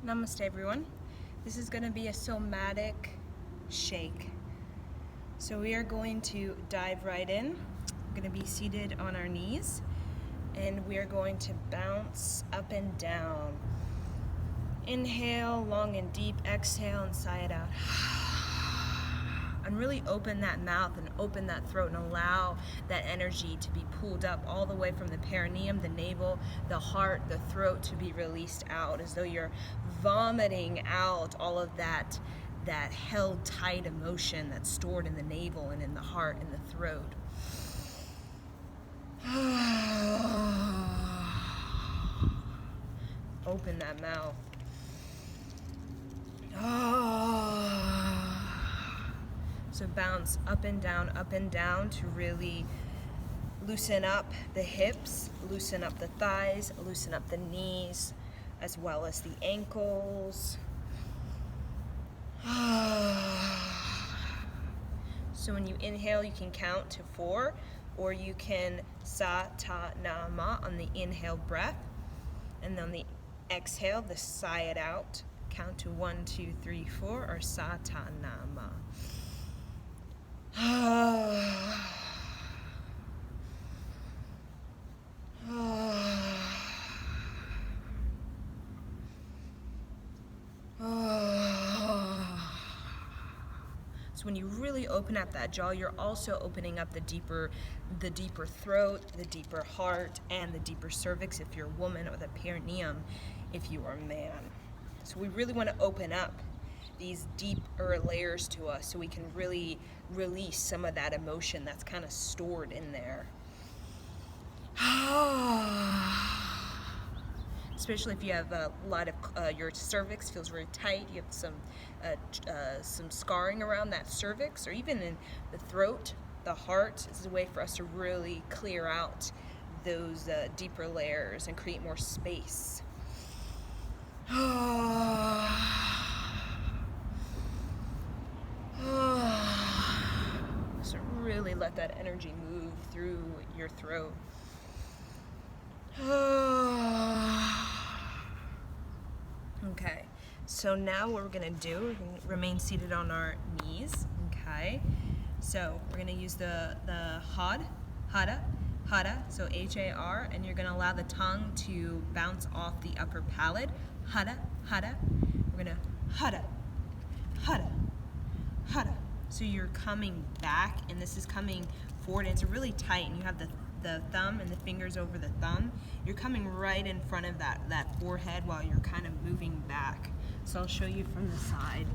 Namaste everyone. This is going to be a somatic shake. So we are going to dive right in. We're going to be seated on our knees and we are going to bounce up and down. Inhale, long and deep. Exhale and sigh it out. And really open that mouth and open that throat and allow that energy to be pulled up all the way from the perineum, the navel, the heart, the throat to be released out as though you're vomiting out all of that held tight emotion that's stored in the navel and in the heart and the throat. Open that mouth. So bounce up and down to really loosen up the hips, loosen up the thighs, loosen up the knees, as well as the ankles. So when you inhale, you can count to 4, or you can sa, ta, na, ma on the inhale breath. And then the exhale, the sigh it out. Count to 1, 2, 3, 4, or sa, ta, na, ma. So when you really open up that jaw, you're also opening up the deeper throat, the deeper heart, and the deeper cervix if you're a woman, or the perineum if you are a man. So we really want to open up these deeper layers to us so we can really release some of that emotion that's kind of stored in there. Especially if you have a lot of your cervix feels very tight, you have some scarring around that cervix, or even in the throat, the heart. This is a way for us to really clear out those deeper layers and create more space. So really let that energy move through your throat. Okay, so now what we're gonna do, we're gonna remain seated on our knees, okay? So we're gonna use the hara, so H-A-R, and you're gonna allow the tongue to bounce off the upper palate. Hara. We're gonna hara. So you're coming back, and this is coming forward, and it's really tight, and you have the thumb and the fingers over the thumb. You're coming right in front of that forehead while you're kind of moving back. So I'll show you from the side.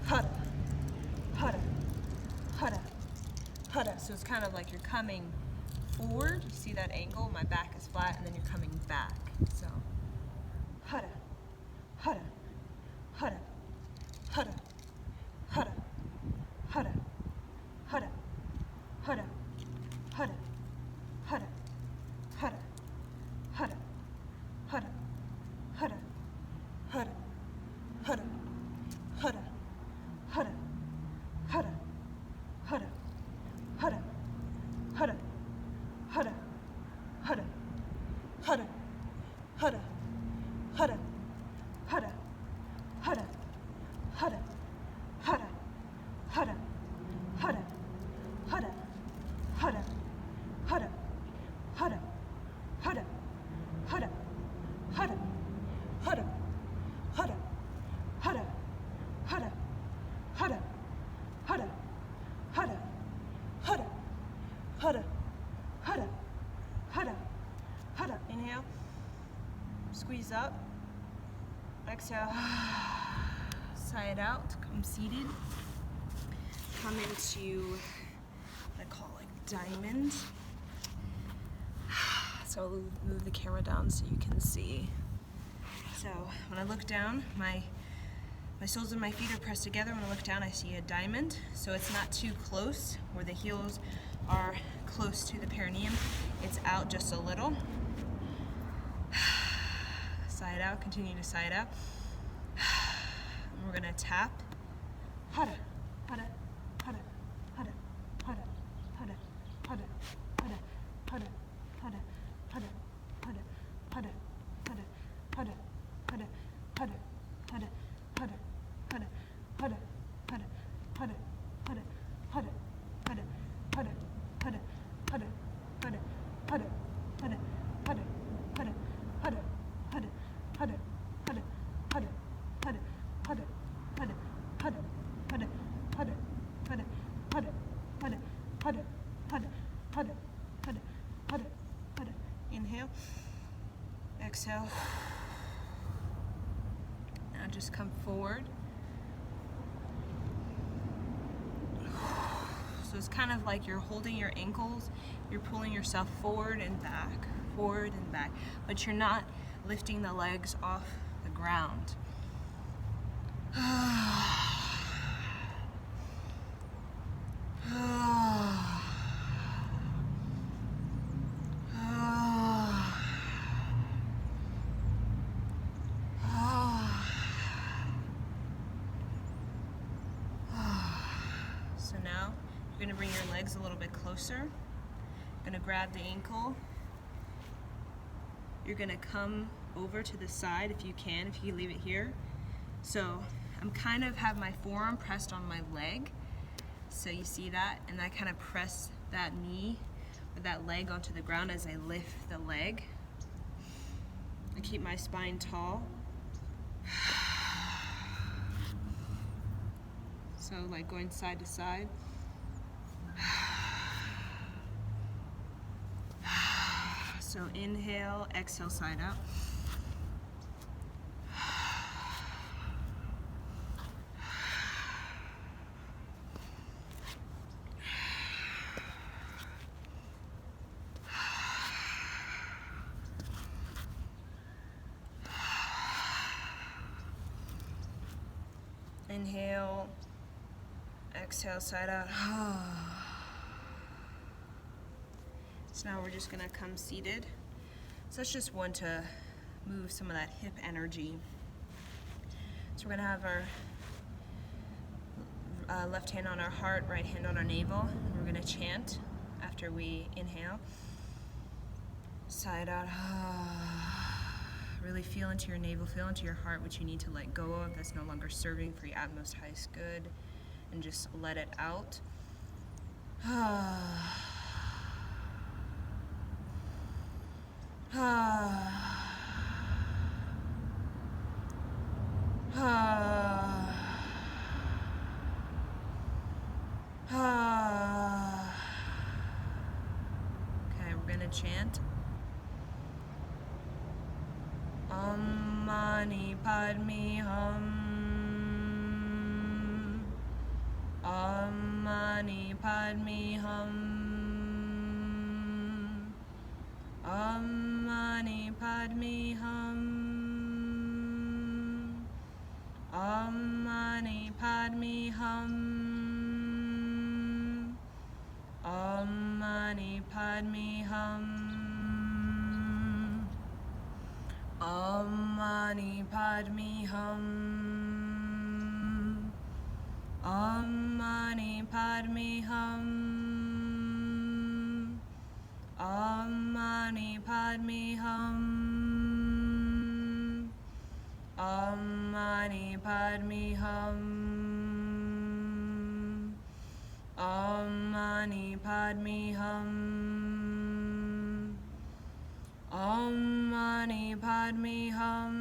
Hara. So it's kind of like you're coming forward. You see that angle? My back is flat, and then you're coming back. So hara. Inhale, squeeze up, exhale, sigh it out, come seated, come into what I call like diamond. So I'll move the camera down so you can see. So when I look down, my soles of my feet are pressed together. When I look down, I see a diamond. So it's not too close where the heels are close to the perineum. It's out just a little. Sigh it out, continue to sigh it out. And we're gonna tap. Hara, hara, hara, hara, hara, hara, hara, hara, hara, hara, hara, hara, hara, hara, exhale. Now just come forward. So it's kind of like you're holding your ankles, you're pulling yourself forward and back, but you're not lifting the legs off the ground. So now you're going to bring your legs a little bit closer. You're going to grab the ankle. You're going to come over to the side if you can leave it here. So I'm kind of have my forearm pressed on my leg. So you see that? And I kind of press that knee or that leg onto the ground as I lift the leg. I keep my spine tall. So like going side to side. So inhale, exhale, side out. Inhale, exhale, side out. So now we're just gonna come seated. So it's just one to move some of that hip energy. So we're gonna have our left hand on our heart, right hand on our navel. And we're gonna chant after we inhale. Side out. Really feel into your navel, feel into your heart what you need to let go of that's no longer serving for your utmost highest good, and just let it out. Okay, we're gonna chant. Om Mani Padme Hum. Om Mani Padme Hum. Om Mani Padme Hum. Om Mani Padme Hum. Om Mani Padme Hum. Om Mani Padme Hum. Om Mani Padme Hum. Om Mani Padme Hum. Om Mani Padme Hum. Om Mani Padme Hum. Om Mani Padme Hum.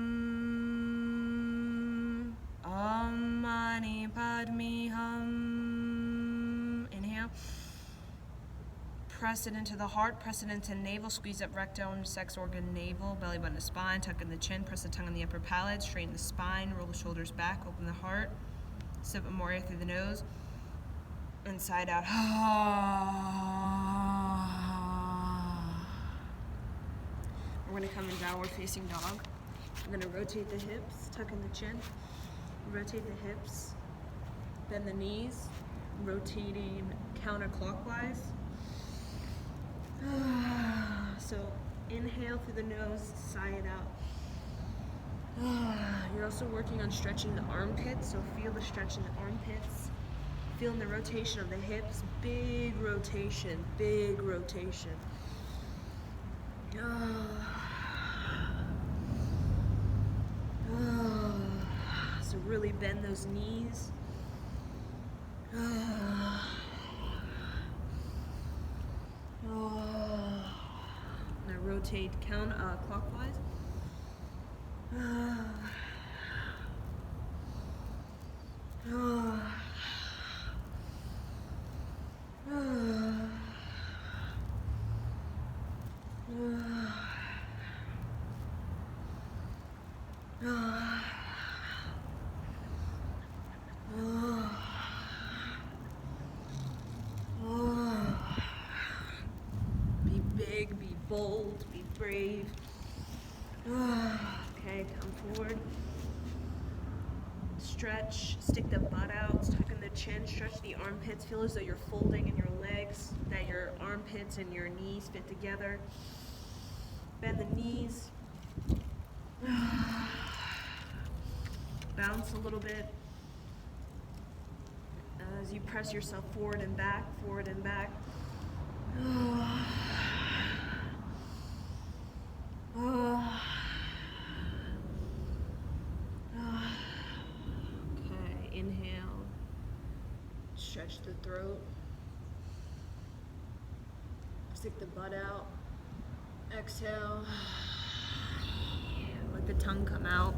Om Mani Padme Hum. Inhale. Press it into the heart, press it into navel, squeeze up rectum, sex organ, navel, belly button to spine, tuck in the chin, press the tongue in the upper palate, straighten the spine, roll the shoulders back, open the heart, sip of more air through the nose, inside out. We're going to come in downward facing dog. We're going to rotate the hips, tuck in the chin, rotate the hips, bend the knees, rotating counterclockwise. So inhale through the nose, sigh it out. You're also working on stretching the armpits, so feel the stretch in the armpits. Feeling the rotation of the hips, big rotation, big rotation. So really bend those knees. Now rotate clockwise. Be big, be bold, be brave. Okay, come forward. Stretch, stick the butt out, tuck in the chin, stretch the armpits. Feel as though you're folding in your legs, that your armpits and your knees fit together. Bend the knees. Bounce a little bit. As you press yourself forward and back, forward and back. Okay, inhale. Stretch the throat. Stick the butt out. Exhale. Let the tongue come out.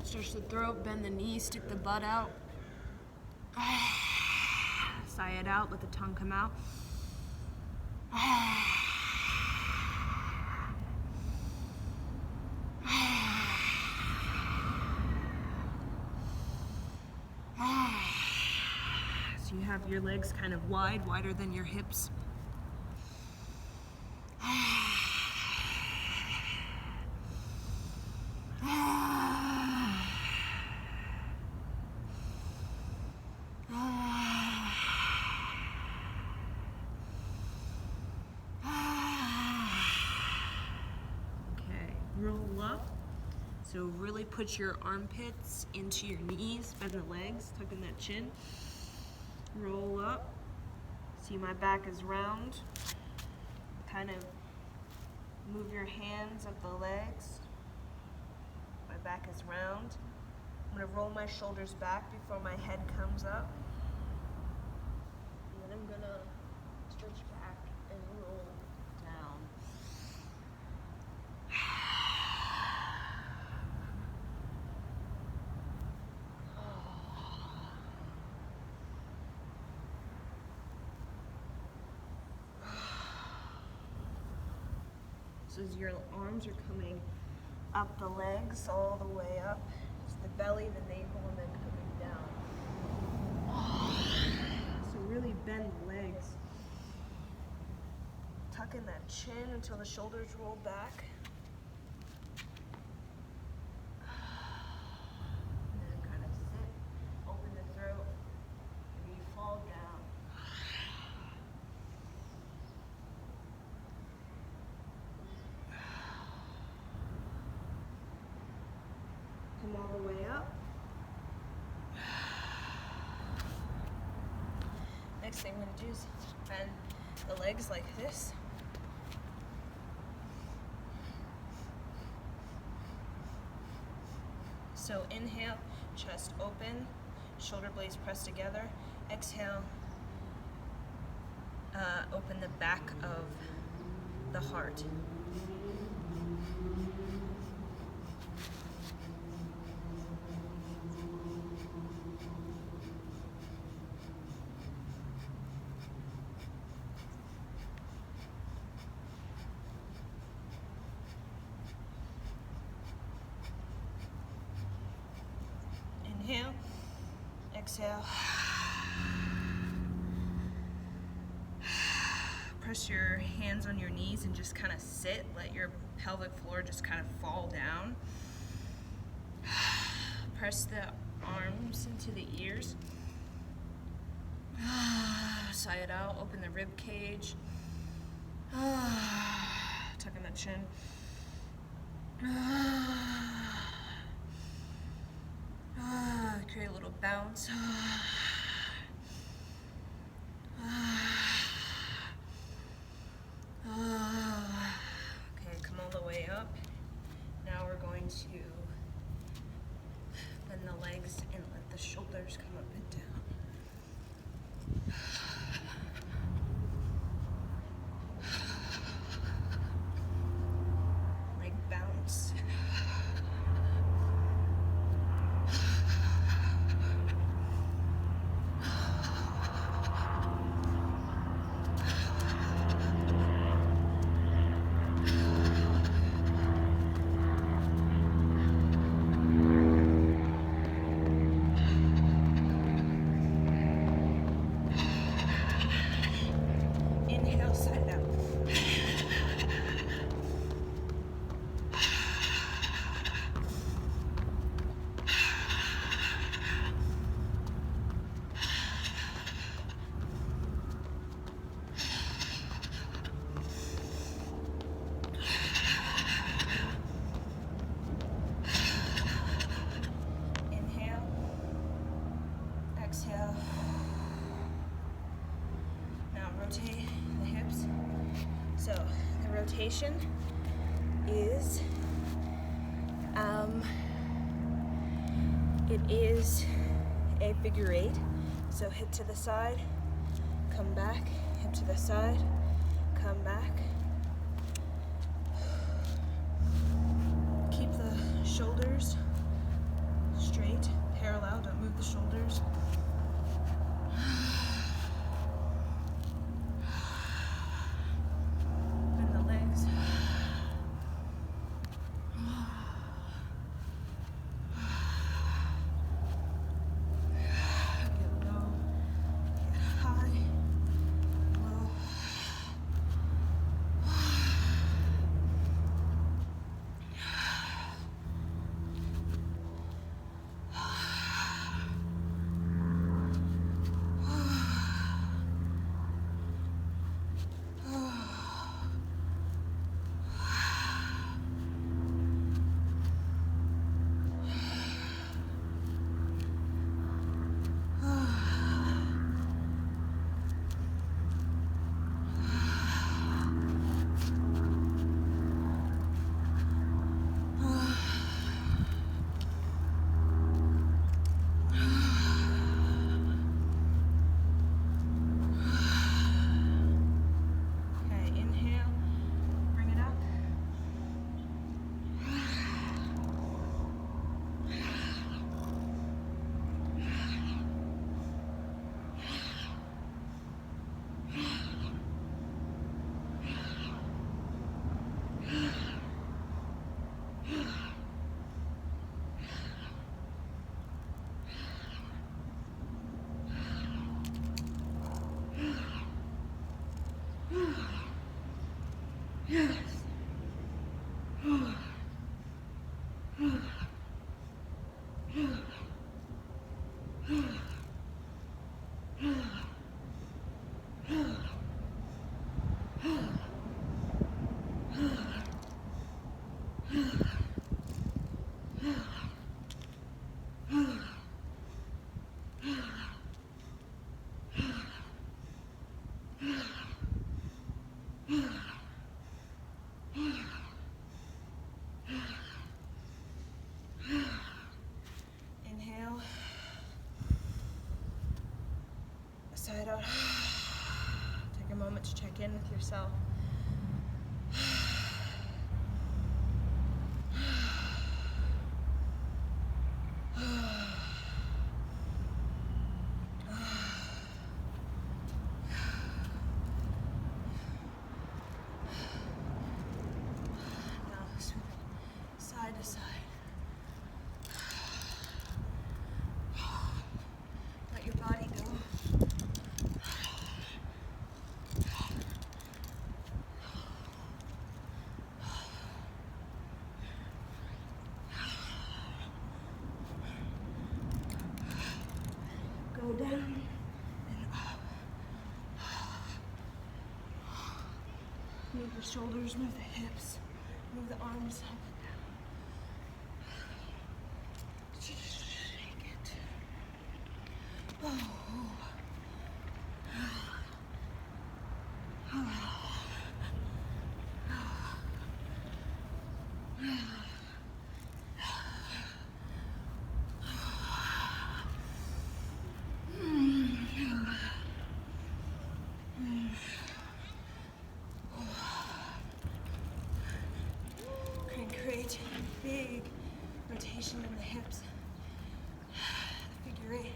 Stretch the throat, bend the knees, stick the butt out. Sigh it out, let the tongue come out. So you have your legs kind of wide, wider than your hips. Roll up. So really put your armpits into your knees, bend the legs, tuck in that chin. Roll up. See, my back is round. Kind of move your hands up the legs. My back is round. I'm gonna roll my shoulders back before my head comes up. And then I'm gonna stretch back and roll down. So as your arms are coming up the legs, all the way up, it's the belly, the navel, and then coming down. So really bend the legs. Tuck in that chin until the shoulders roll back. And then kind of sit, open the throat, maybe you fall down. Come all the way up. Next thing I'm going to do is bend the legs like this. So inhale, chest open, shoulder blades pressed together. Exhale, open the back of the heart. Inhale, exhale. Press your hands on your knees and just kind of sit. Let your pelvic floor just kind of fall down. Press the arms into the ears. Sigh it out, open the rib cage. Tuck in the chin. Create a little bounce. Okay, come all the way up. Now we're going to bend the legs and let the shoulders come up and down. Leg bounce. rotation is it is a figure eight. So hip to the side, come back, hip to the side, come back. Keep the shoulders straight, parallel, don't move the shoulders. And the legs. Get low, get high, low. Yes. Inhale. Side out. Take a moment to check in with yourself. Now sweep it side to side. Let your body go. Go down and up. Move the shoulders, move the hips, move the arms up and down. Shake it. Oh. Create a big rotation in the hips. The figure eight.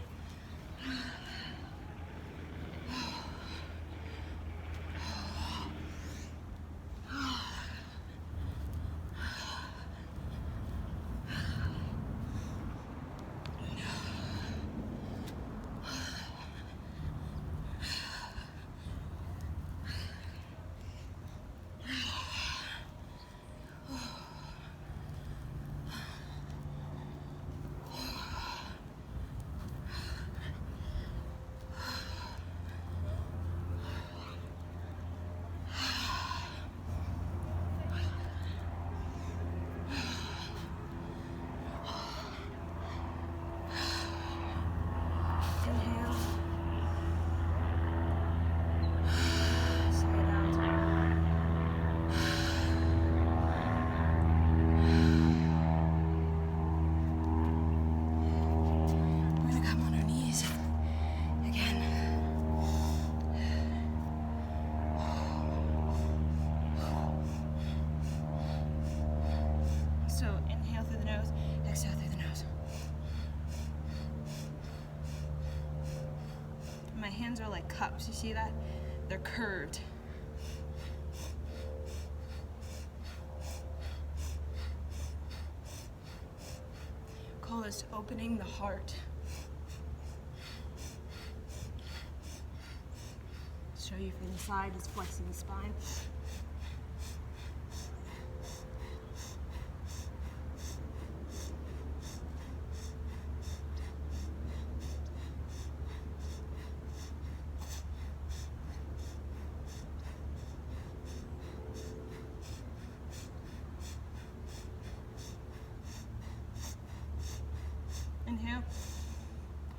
hands are like cups. You see that? They're curved. Call this opening the heart. Show you from the side, just flexing the spine. Inhale,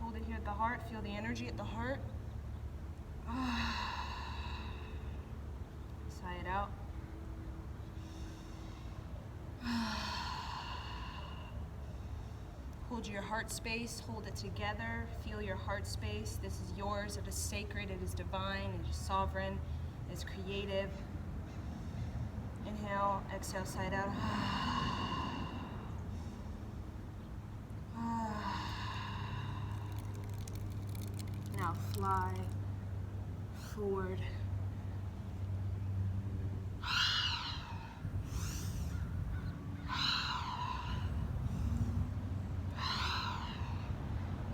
hold it here at the heart, feel the energy at the heart. Sigh it out. Hold your heart space, hold it together, feel your heart space. This is yours, it is sacred, it is divine, it is sovereign, it is creative. Inhale, exhale, sigh it out. Now fly forward.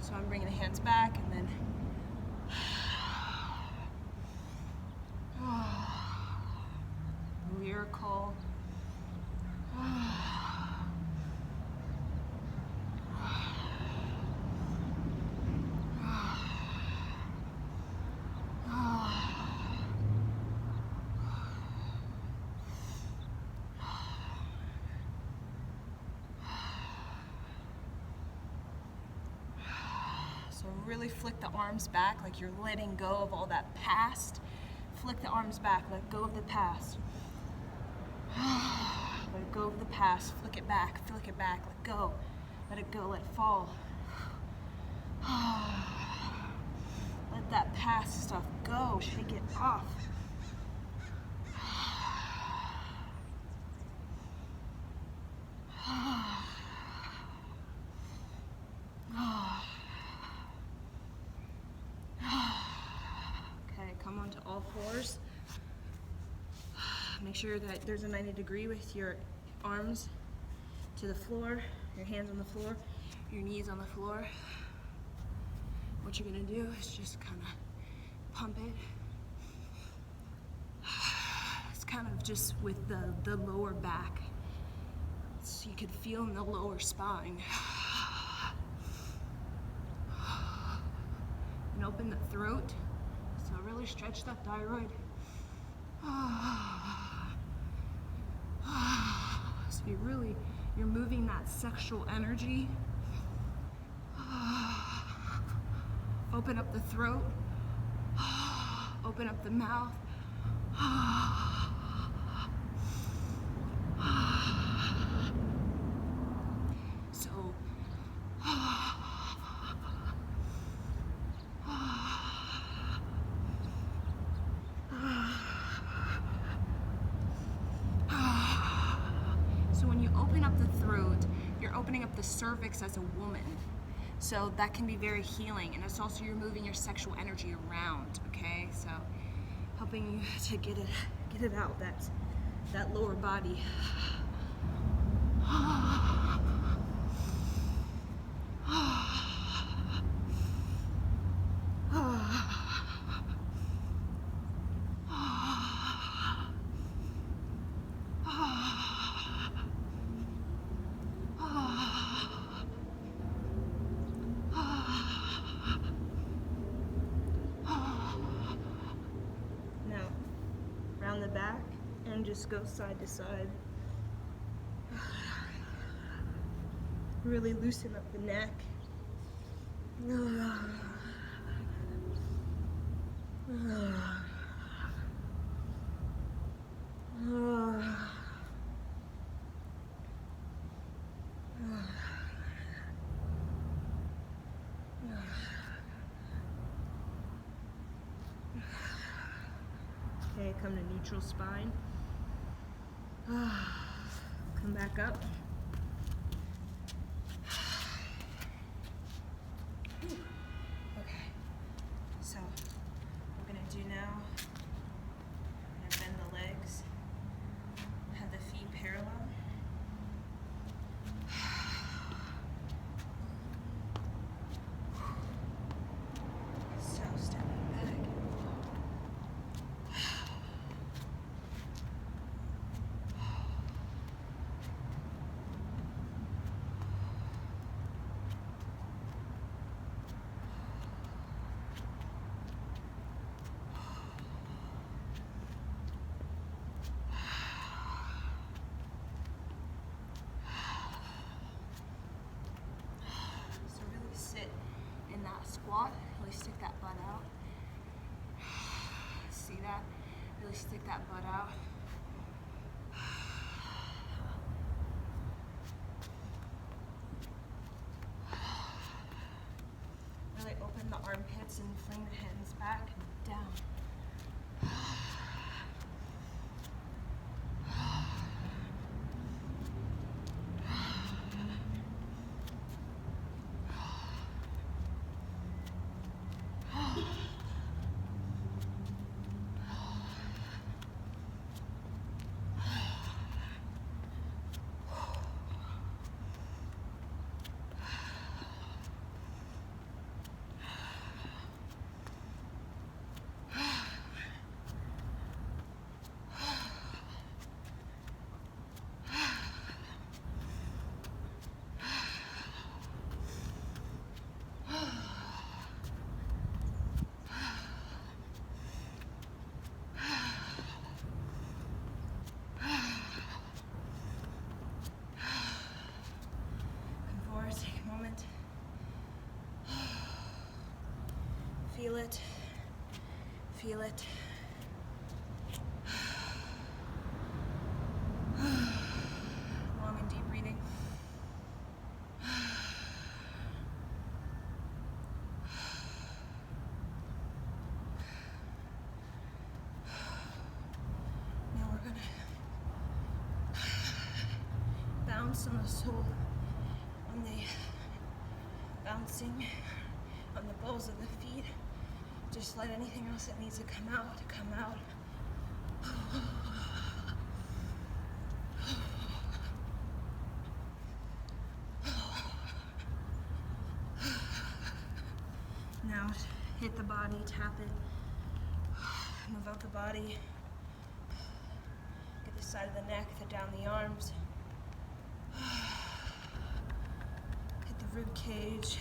So I'm bringing the hands back and then lyrical. So really flick the arms back like you're letting go of all that past. Flick the arms back, let go of the past. Let go of the past, flick it back, let go. Let it go, let it fall. Let that past stuff go, shake it off. Okay, come onto all fours. Make sure that there's a 90 degree with your arms to the floor, your hands on the floor, your knees on the floor. What you're gonna do is just kind of pump it. It's kind of just with the lower back. So you could feel in the lower spine. And open the throat. So really stretch that thyroid. So you're moving that sexual energy. Open up the throat. Open up the mouth. So when you open up the throat, you're opening up the cervix as a woman. So that can be very healing, and it's also you're moving your sexual energy around, okay? So helping you to get it out, that lower body. Now, round the back and just go side to side. Really loosen up the neck. Okay, come to neutral spine. Come back up. Okay, so Really stick that butt out. Really open the armpits and fling the hands back and down. Feel it. Feel it. Long and deep breathing. Now we're gonna bounce on the sole, on the bouncing on the balls of the feet. Just let anything else that needs to come out, come out. Now hit the body, tap it, move out the body, get the side of the neck, down the arms, hit the rib cage,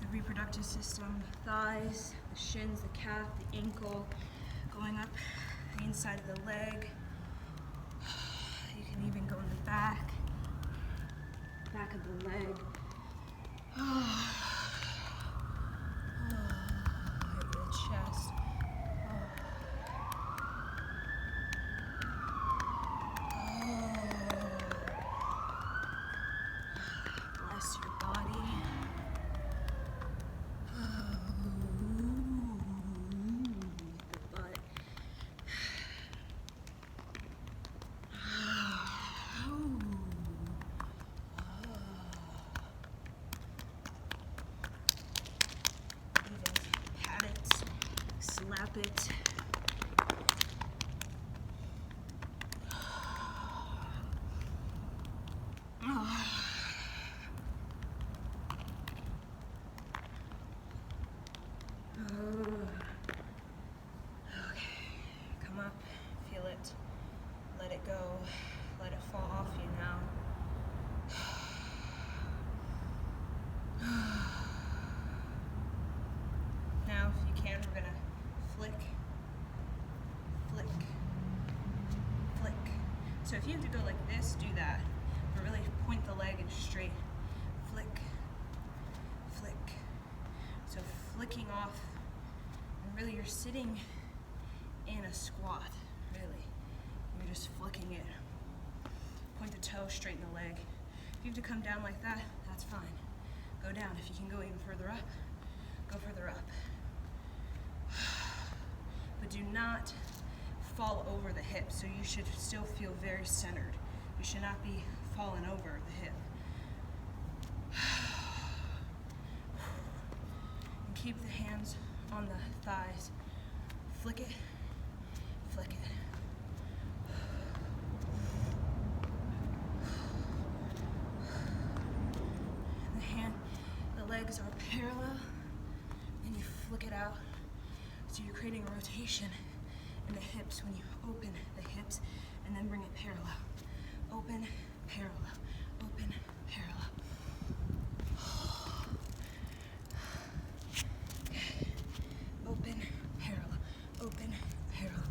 the reproductive system, the thighs, the shins, the calf, the ankle, going up the inside of the leg. You can even go in the back of the leg. Hit the chest. Bless your body. The butt. Pat it, slap it. Okay, come up, feel it, let it go, let it fall off you now. Now, if you can, we're gonna flick, flick, flick. So if you have to go like this, do that, but really point the leg and straight. Flick, flick. So flicking off, and really you're sitting in a squat, really. You're just flicking it. Point the toe, straighten the leg. If you have to come down like that, that's fine. Go down. If you can go even further up, go further up. But do not fall over the hip, so you should still feel very centered. You should not be falling over the hip. And keep the hands on the thighs. Flick it, flick it. The legs are parallel, and you flick it out. So you're creating a rotation in the hips when you open the hips and then bring it parallel. Open, parallel, open, parallel. Open, parallel, open, parallel.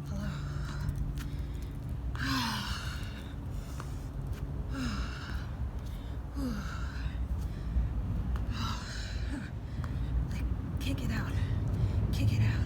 Hello. Kick it out. Kick it out.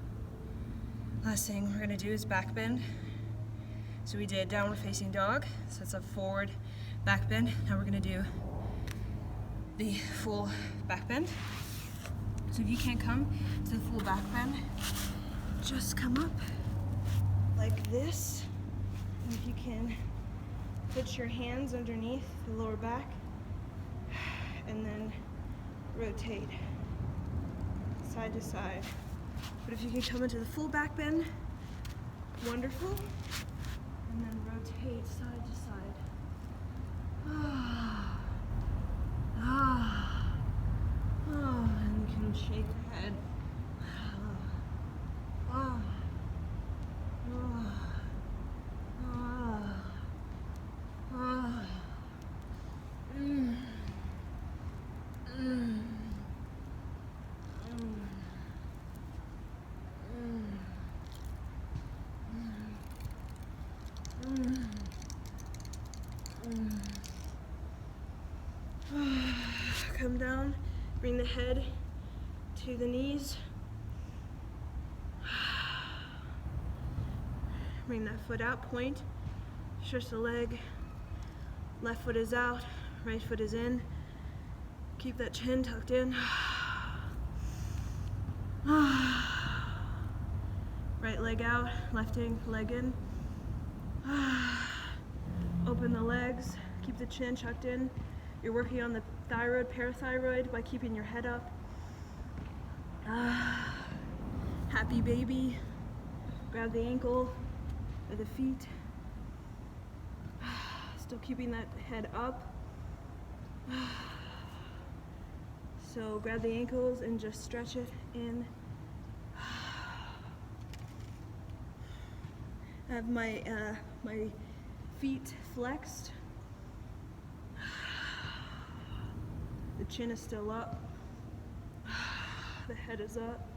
Last thing we're gonna do is back bend. So we did downward facing dog, so it's a forward back bend. Now we're gonna do the full back bend. So if you can't come to the full back bend, just come up like this. And if you can, put your hands underneath the lower back and then rotate side to side. But if you can come into the full back bend, wonderful. And then rotate side to side. And you can shake the head. Come down, bring the head to the knees. Bring that foot out, point, stretch the leg. Left foot is out, right foot is in. Keep that chin tucked in. Right leg out, left leg in. Open the legs, keep the chin tucked in. You're working on the thyroid, parathyroid by keeping your head up. Happy baby. Grab the ankle or the feet. Still keeping that head up. So grab the ankles and just stretch it in. I have my feet flexed. The chin is still up. The head is up.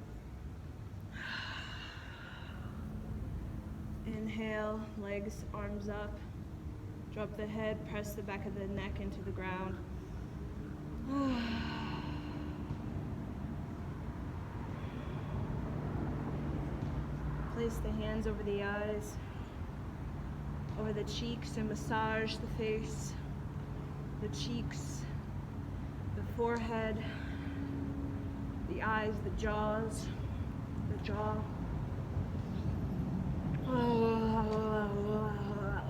Inhale, legs, arms up. Drop the head, press the back of the neck into the ground. Place the hands over the eyes, over the cheeks, and massage the face, the cheeks, the forehead, the eyes, the jaws, the jaw.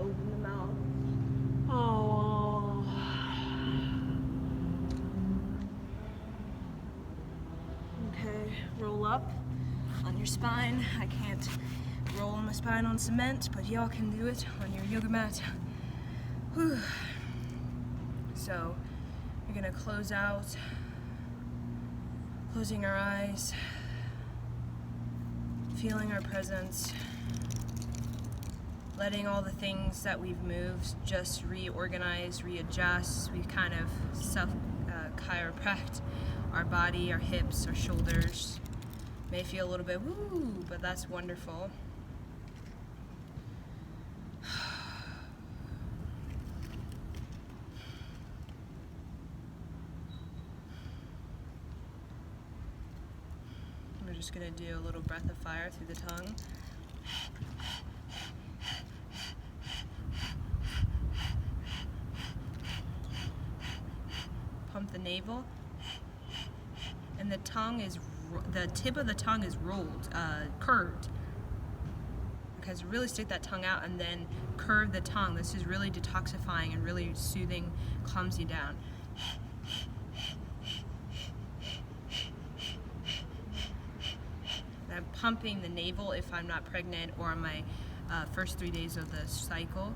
Open the mouth. Okay, roll up on your spine. I can't roll on my spine on cement, but y'all can do it on your yoga mat. Whew. So we're gonna close out, closing our eyes, feeling our presence, letting all the things that we've moved just reorganize, readjust. We kind of chiropract our body, our hips, our shoulders. May feel a little bit woo, but that's wonderful. We're just gonna do a little breath of fire through the tongue. Pump the navel, and the tip of the tongue is rolled, curved. Okay, so really stick that tongue out and then curve the tongue. This is really detoxifying and really soothing, calms you down. And I'm pumping the navel if I'm not pregnant or on my first 3 days of the cycle.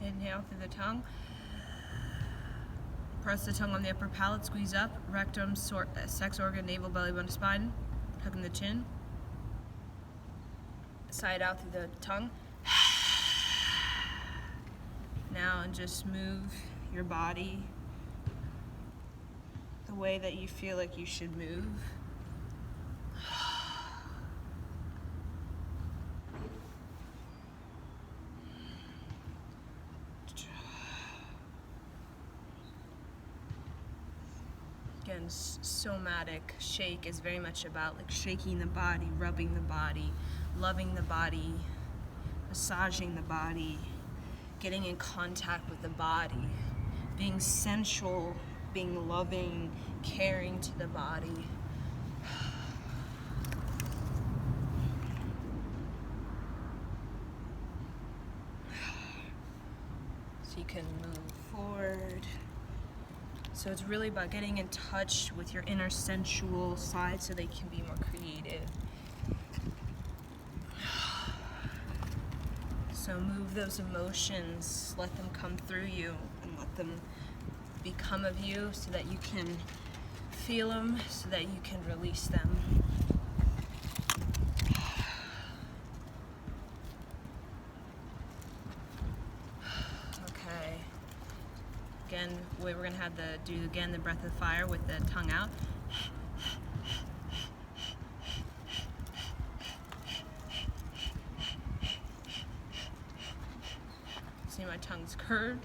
Inhale through the tongue. Press the tongue on the upper palate, squeeze up, rectum, sex organ, navel, belly button, spine, tucking the chin. Side out through the tongue. Now, and just move your body the way that you feel like you should move. Again, somatic shake is very much about like shaking the body, rubbing the body, loving the body, massaging the body, getting in contact with the body, being sensual, being loving, caring to the body. So you can move forward. So it's really about getting in touch with your inner sensual side so they can be more creative. So move those emotions, let them come through you and let them become of you so that you can feel them, so that you can release them. Okay. Again, we're going to have do the breath of fire with the tongue out. See, my tongue's curved.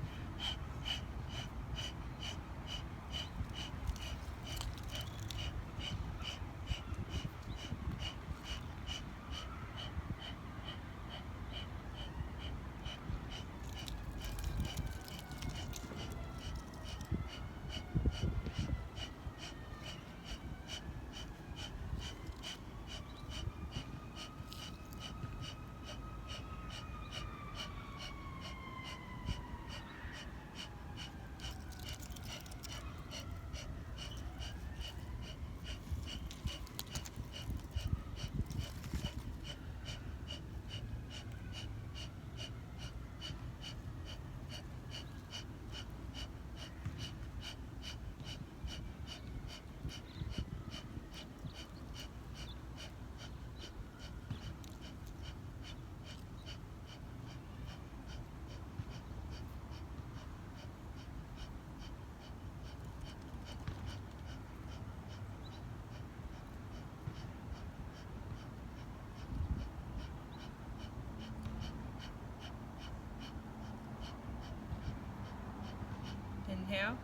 Inhale.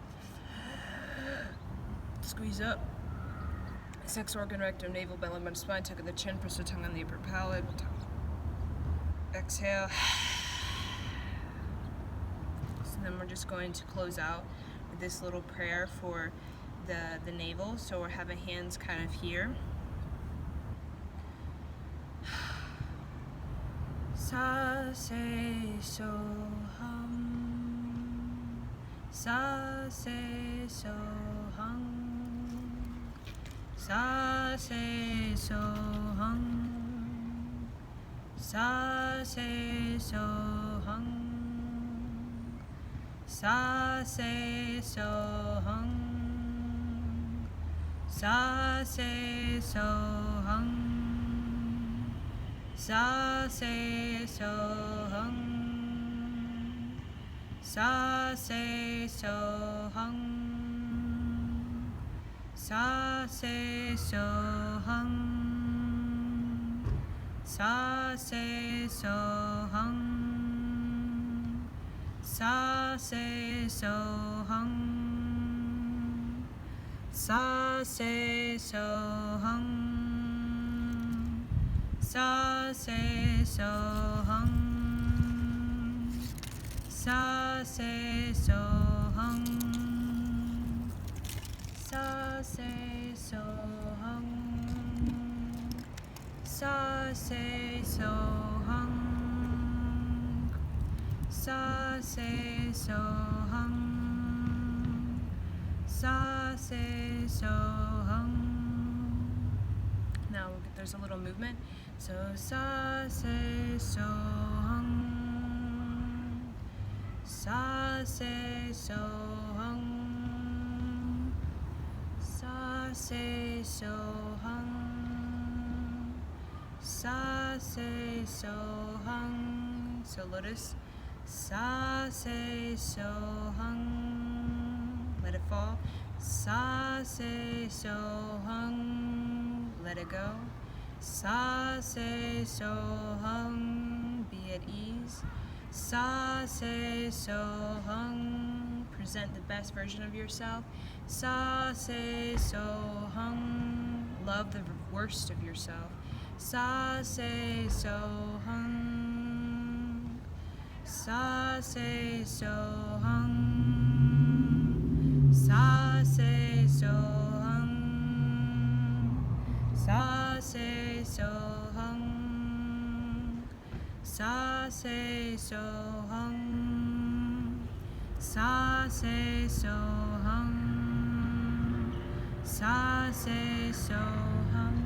Squeeze up. Sex organ, rectum, navel, belly button, spine, tuck in the chin, press the tongue on the upper palate. Exhale. So then we're just going to close out with this little prayer for the navel. So we'll have our hands kind of here. Sa se so hum. Sa se so hum. Sa se so hum. Sa se so hum. Sa se so hum. Sa se so hum. Sa se so hum. Sa se so hum. Sa se so hum. Sa se so hum. Sa se so hum. Sa se so hum. Sa se so hum. Sa se so hum. Sa se so hum. Sa se so hum. Sa se so hum. Sa se so hum. Now there's a little movement. So sa se so hum. sa se so hung, sa se so hung, sa se so hung. So lotus, sa se so hung, let it fall. Sa se so hung, let it go. Sa se so hung, be at ease. Sa se so hung, present the best version of yourself. Sa se so hung, love the worst of yourself. Sa se so hung, sa se so hung, sa se so hung, sa se so hung, sa se so hung, sa se so hung, sa se so hung,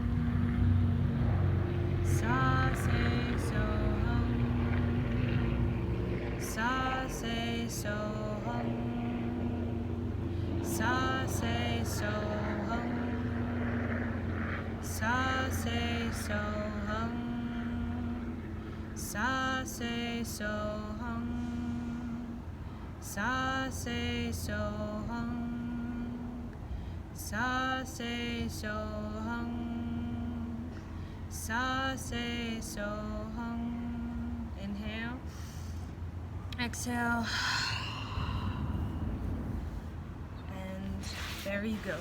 sa se so hung, sa se so hung, sa se so hung, sa se so hung, sa se so hung, sa se so hung, sa se so hung, sa se so hung. Inhale, exhale, and there you go.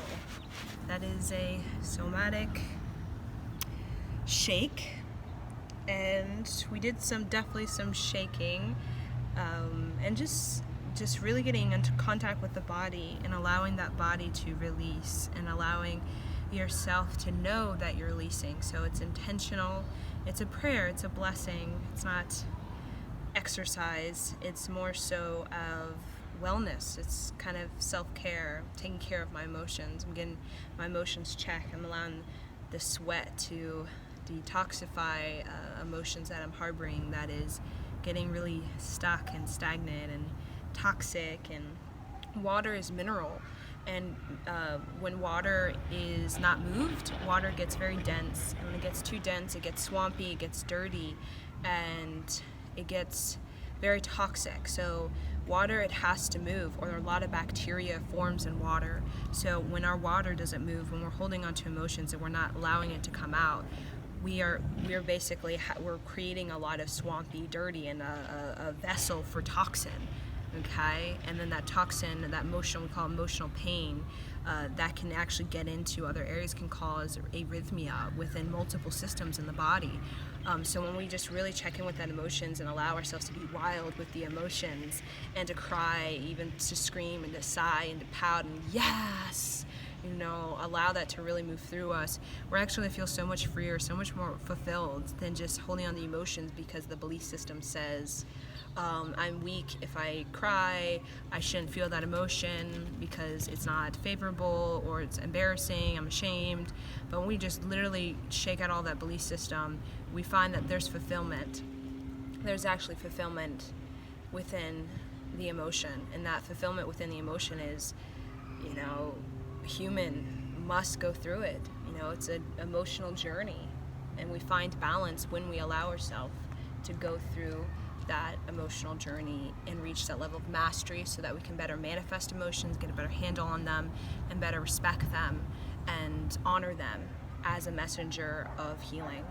That is a somatic shake, and we did definitely some shaking, and just really getting into contact with the body and allowing that body to release and allowing yourself to know that you're releasing. So it's intentional, it's a prayer, it's a blessing, it's not exercise, it's more so of wellness. It's kind of self-care, taking care of my emotions. I'm getting my emotions checked. I'm allowing the sweat to detoxify emotions that I'm harboring that is getting really stuck and stagnant and toxic. And water is mineral, and when water is not moved, water gets very dense, and when it gets too dense, it gets swampy, it gets dirty, and it gets very toxic. So water, it has to move, or a lot of bacteria forms in water. So when our water doesn't move, when we're holding on to emotions and we're not allowing it to come out, we are basically we're creating a lot of swampy, dirty, and a vessel for toxin. Okay, and then that toxin, that emotional, we call emotional pain, that can actually get into other areas, can cause arrhythmia within multiple systems in the body. So when we just really check in with that emotions and allow ourselves to be wild with the emotions and to cry, even to scream and to sigh and to pout and yes, allow that to really move through us, we're actually feel so much freer, so much more fulfilled than just holding on the emotions because the belief system says, I'm weak if I cry, I shouldn't feel that emotion because it's not favorable or it's embarrassing, I'm ashamed. But when we just literally shake out all that belief system, we find that there's fulfillment. There's actually fulfillment within the emotion, and that fulfillment within the emotion is, human must go through it. It's an emotional journey, and we find balance when we allow ourselves to go through that emotional journey and reach that level of mastery so that we can better manifest emotions, get a better handle on them, and better respect them and honor them as a messenger of healing.